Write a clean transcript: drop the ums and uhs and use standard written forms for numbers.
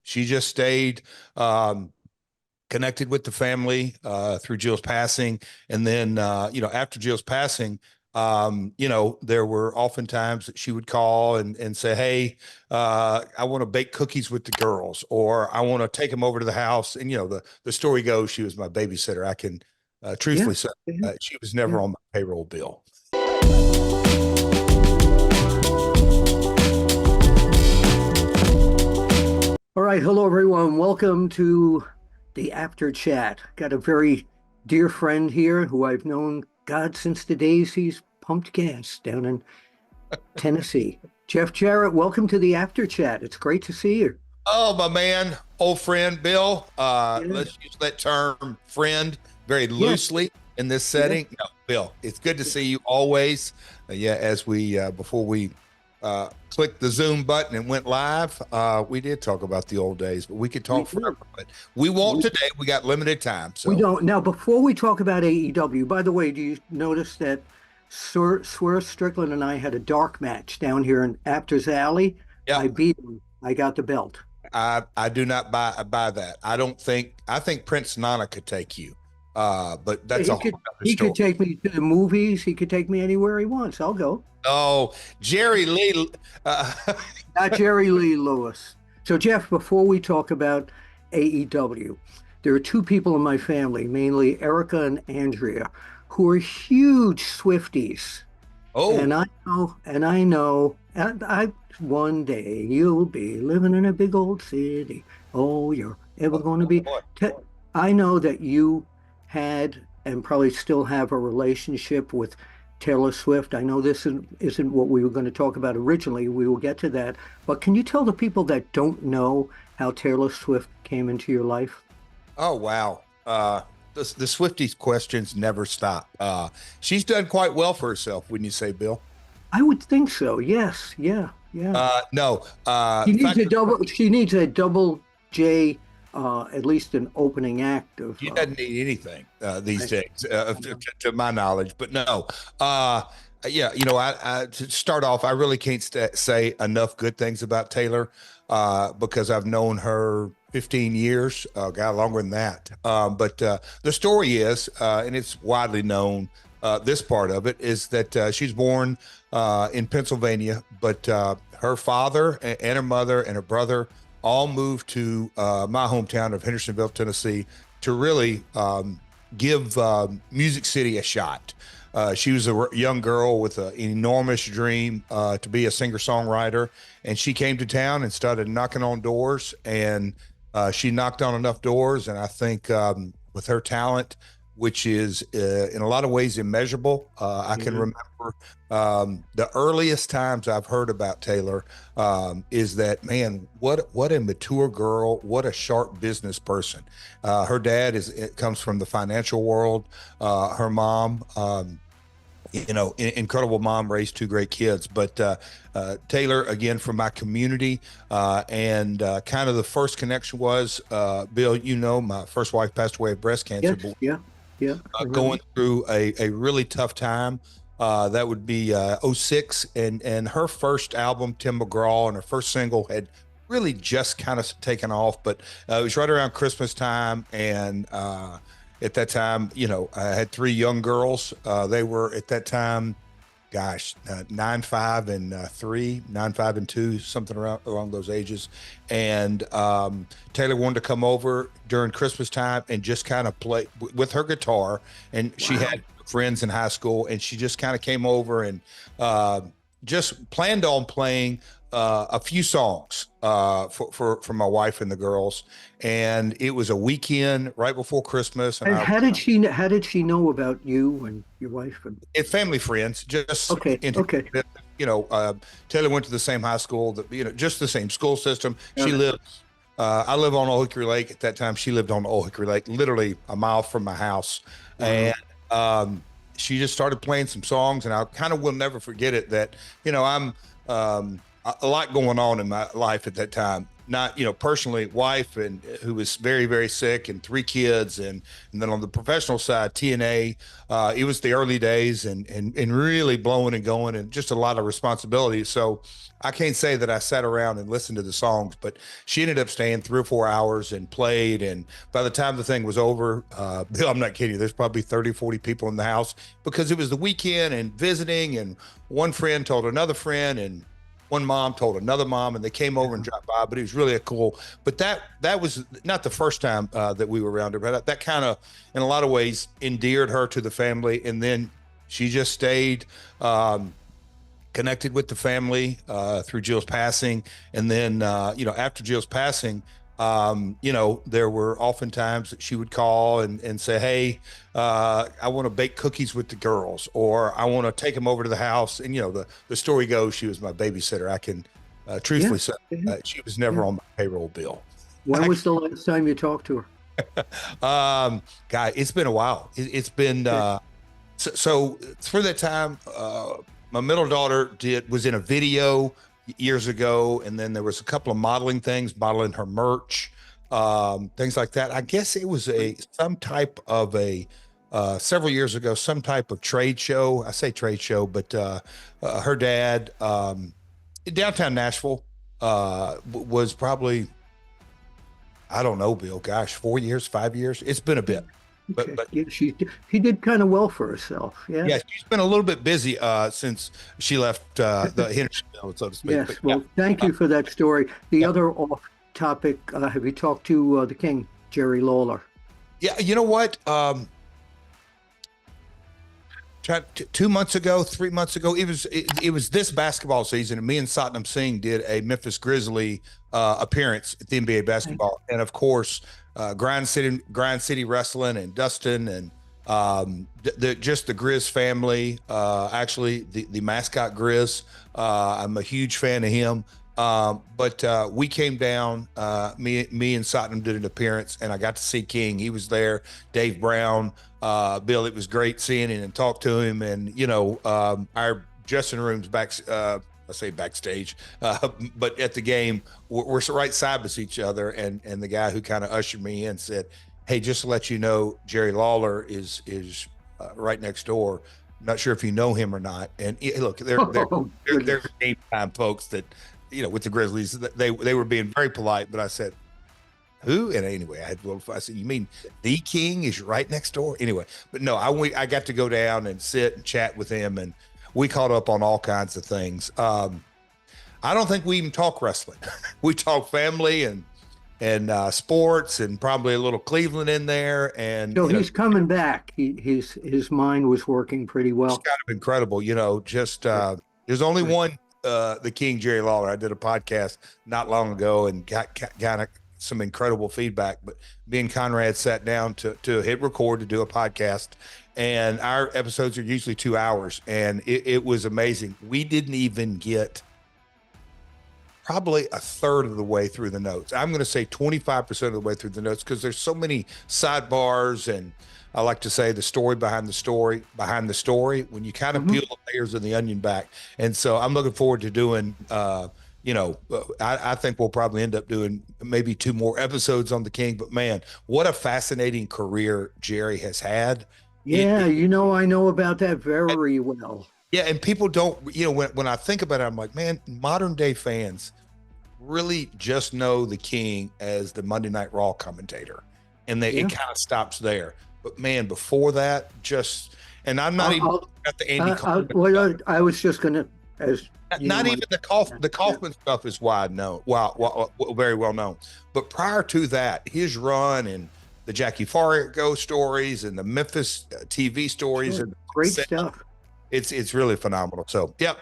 She just stayed connected with the family through Jill's passing. And then, after Jill's passing, there were often times that she would call and say, hey, I want to bake cookies with the girls, or I want to take them over to the house. And, the story goes, she was my babysitter. I can truthfully say she was never on my payroll bill. All right. Hello, everyone. Welcome to the Apter chat. Got a very dear friend here who I've known, God, since the days he's pumped gas down in Tennessee. Jeff Jarrett, welcome to the Apter chat. It's great to see you. Oh, my man, old friend, Bill. Let's use that term friend very loosely in this setting. No, Bill, it's good to see you always. As we, before we clicked the Zoom button and went live, we did talk about the old days, but we could talk forever, but we won't today. We got limited time. So we don't. Now, before we talk about AEW, by the way, do you notice that Swerve Strickland and I had a dark match down here in Apter's Alley? Yeah. I beat him. I got the belt. I do not buy that. I think Prince Nana could take you. But that's he could take me to the movies. He could take me anywhere he wants. I'll go. Oh, Jerry Lee. Not Jerry Lee Lewis. So, Jeff, before we talk about AEW, there are two people in my family, mainly Erica and Andrea, who are huge Swifties. Oh. And I know, one day you'll be living in a big old city. Oh, you're ever going to be. I know that you had and probably still have a relationship with Taylor Swift. I know this isn't what we were going to talk about originally. We will get to that. But can you tell the people that don't know how Taylor Swift came into your life? Oh, wow. The Swifties questions never stop. She's done quite well for herself, wouldn't you say, Bill? I would think so. Yes. Yeah. No. She needs a double J, at least an opening act of. She doesn't need anything these days, to my knowledge. But no. I to start off, I really can't say enough good things about Taylor because I've known her 15 years, longer than that. But the story is, and it's widely known, this part of it is that she's born in Pennsylvania, but her father and her mother and her brother all moved to my hometown of Hendersonville, Tennessee, to really give Music City a shot. She was a young girl with an enormous dream to be a singer-songwriter, and she came to town and started knocking on doors, and she knocked on enough doors, and I think with her talent, which is in a lot of ways immeasurable, I can remember the earliest times I've heard about Taylor is that, man, what a mature girl, what a sharp business person. Her dad comes from the financial world. Her mom, incredible mom, raised two great kids. But Taylor, again, from my community, and kind of the first connection was, Bill, my first wife passed away of breast cancer. Yeah. Going through a really tough time. That would be 06. And her first album, Tim McGraw, and her first single had really just kind of taken off. But it was right around Christmas time. And at that time, I had three young girls. They were at that time, 9, 5, and 3, 9, 5, and 2, something along those ages. And Taylor wanted to come over during Christmas time and just kind of play with her guitar. And she had friends in high school, and she just kind of came over and just planned on playing a few songs for my wife and the girls. And it was a weekend right before Christmas. And how did she know about you and your wife? Family friends, just okay. Taylor went to the same high school, just the same school system. She lived. I live on Old Hickory Lake at that time. She lived on Old Hickory Lake, literally a mile from my house. And she just started playing some songs, and I kind of will never forget it. That I'm a lot going on in my life at that time. not, personally, wife and who was very, very sick, and 3 kids. And then on the professional side, TNA, it was the early days, and really blowing and going, and just a lot of responsibility. So I can't say that I sat around and listened to the songs, but she ended up staying 3 or 4 hours and played. And by the time the thing was over, Bill, I'm not kidding you, there's probably 30, 40 people in the house, because it was the weekend and visiting, and one friend told another friend, and one mom told another mom, and they came over and dropped by. But it was really but that was not the first time that we were around her, but that kind of, in a lot of ways, endeared her to the family. And then she just stayed connected with the family through Jill's passing. And then, after Jill's passing, there were often times that she would call and say, hey, I want to bake cookies with the girls, or I want to take them over to the house. And, the story goes, she was my babysitter. I can truthfully say she was never on my payroll bill. When was the last time you talked to her? Guy, it's been a while. It's been, so for that time, my middle daughter was in a video years ago, and then there was a couple of modeling things, modeling her merch, things like that. I guess it was some type of several years ago, some type of trade show. I say trade show, but her dad, downtown Nashville, was probably, I don't know, Bill, gosh, 4 years, 5 years. It's been a bit. Okay. But yeah, she did kind of well for herself. Yeah. Yeah, she's been a little bit busy since she left the Henderson, so to speak. Yes. But, well, thank you for that story. The other off topic, have you talked to the King, Jerry Lawler? Yeah, you know what? 2 months ago, 3 months ago, it was this basketball season, and me and Satnam Singh did a Memphis Grizzly appearance at the NBA basketball, and of course, Grind City Wrestling, and Dustin, and just the Grizz family. Actually, the mascot Grizz. I'm a huge fan of him. But we came down. Me and Satnam did an appearance, and I got to see King. He was there. Dave Brown, Bill. It was great seeing him and talk to him. And our dressing rooms I say backstage, but at the game, we're right side by each other. And the guy who kind of ushered me in said, "Hey, just to let you know, Jerry Lawler is right next door. I'm not sure if you know him or not." And look, they're game time folks that, with the Grizzlies, they were being very polite. But I said, "Who?" And anyway, I said, "You mean the King is right next door?" Anyway, but no, I got to go down and sit and chat with him, and we caught up on all kinds of things. I don't think we even talk wrestling. We talk family and sports, and probably a little Cleveland in there. And so he's coming back. His mind was working pretty well. It's kind of incredible, there's only one, the King, Jerry Lawler. I did a podcast not long ago and got kind of some incredible feedback. But me and Conrad sat down to hit record to do a podcast, and our episodes are usually 2 hours, and it was amazing. We didn't even get probably a third of the way through the notes. I'm going to say 25% of the way through the notes, because there's so many sidebars, and I like to say the story behind the story when you kind of peel the layers of the onion back. And so I'm looking forward to doing, I think we'll probably end up doing maybe 2 more episodes on the King. But man, what a fascinating career Jerry has had. Yeah, I know about that very well. Yeah, and people don't, when I think about it, I'm like, man, modern day fans really just know the King as the Monday Night Raw commentator, and it kind of stops there. But man, before that, and I'm not even at the Andy Kaufman. I was just going to, not even the Kaufman stuff is wide known, very well known. But prior to that, his run and the Jackie Fargo stories and the Memphis TV stories, and great stuff. It's really phenomenal. So, yep.